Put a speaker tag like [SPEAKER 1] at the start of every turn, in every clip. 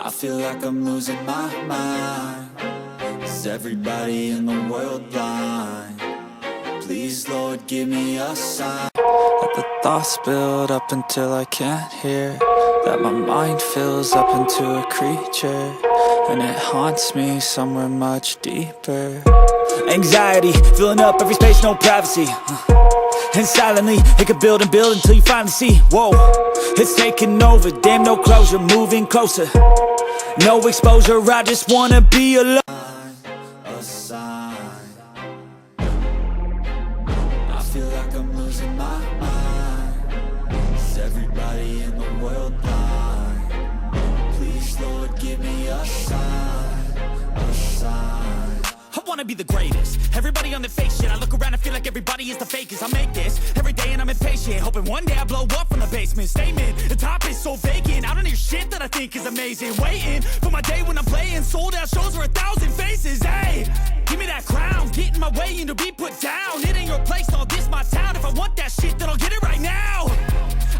[SPEAKER 1] I feel like I'm losing my mind. Is everybody in the world blind? Please, Lord, give me a sign. Let the thoughts build up until I can't hear. That my mind fills up into a creature, and it haunts me somewhere much deeper. Anxiety, filling up every space, no privacy. And silently, it could build and build until you finally see. Whoa, it's taking over, damn, no closure, moving closer. No exposure, I just wanna be alone. A sign. I feel like I'm losing my mind. Is everybody in the world blind? Please, Lord, give me a sign. A sign.
[SPEAKER 2] I wanna be the greatest. Everybody on the fake shit. I look around and feel like everybody is the fakest. I make this every day and I'm impatient, hoping one day I blow up from the basement. Statement, the top is so vacant. I don't hear shit that I think is amazing. Waiting for my day when I'm playing sold out shows for 1,000 faces. Hey, give me that crown, get in my way and to be put down. It ain't your place, no, this my town. If I want that shit, then I'll get it right now.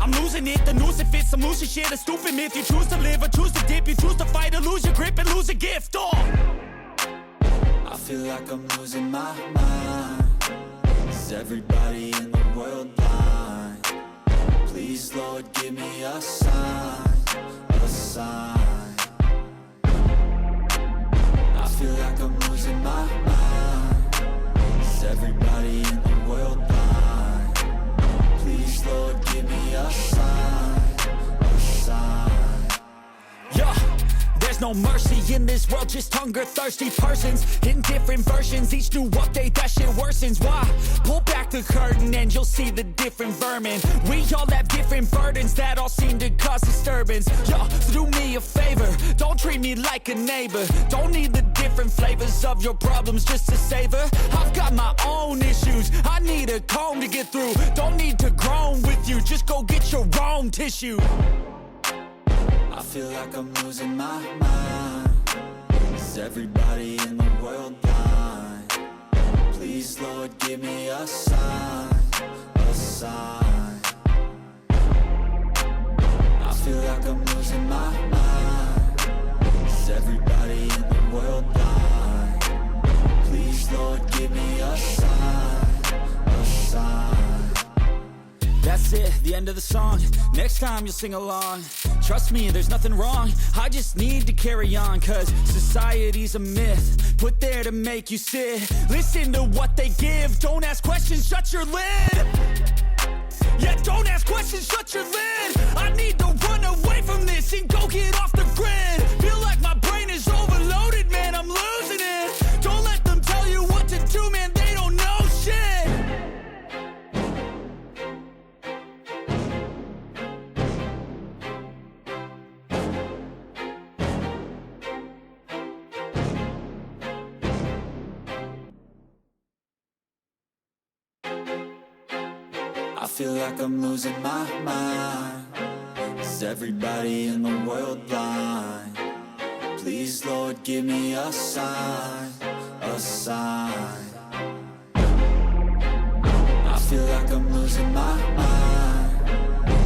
[SPEAKER 2] I'm losing it, the noose it fits. I'm losing shit, a stupid myth. You choose to live or choose to dip. You choose to fight or lose your grip and lose a gift.
[SPEAKER 1] I feel like I'm losing my mind. Is everybody in the world blind? Please, Lord, give me a sign. A sign. I feel like I'm losing my mind. Is everybody in the world blind? Please, Lord, give me a sign. A sign.
[SPEAKER 2] Yeah. There's no mercy in this world, just hunger-thirsty persons in different versions. Each new update, that shit worsens. Why? Pull back the curtain and you'll see the different vermin. We all have different burdens that all seem to cause disturbance. Yo, so do me a favor, don't treat me like a neighbor. Don't need the different flavors of your problems just to savor. I've got my own issues, I need a comb to get through. Don't need to groan with you, just go get your own tissue.
[SPEAKER 1] I feel like I'm losing my mind. Is everybody in the world blind? Please, Lord, give me a sign. A sign. I feel like I'm losing my mind. Is everybody in the world blind? Please, Lord, give me a sign. A sign.
[SPEAKER 2] That's it, the end of the song. Next time you'll sing along. Trust me, there's nothing wrong. I just need to carry on, cause society's a myth put there to make you sit. Listen to what they give. Don't ask questions, shut your lid. Yeah, don't ask questions, shut your lid. I need to run away from this and go get off the grid. Feel like my brain is overloaded, man, I'm losing it. Don't let them tell you what to do, man, they don't know shit.
[SPEAKER 1] I feel like I'm losing my mind. Is everybody in the world blind? Please, Lord, give me a sign. A sign. I feel like I'm losing my mind.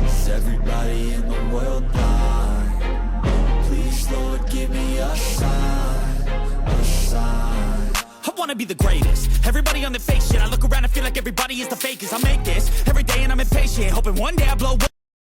[SPEAKER 1] Is everybody in the world blind? Please, Lord, give me a sign. A sign.
[SPEAKER 2] I wanna be the greatest. Everybody on the fake shit. I look around and feel like everybody is the fakest. I make this every day and I'm impatient, hoping one day I blow up.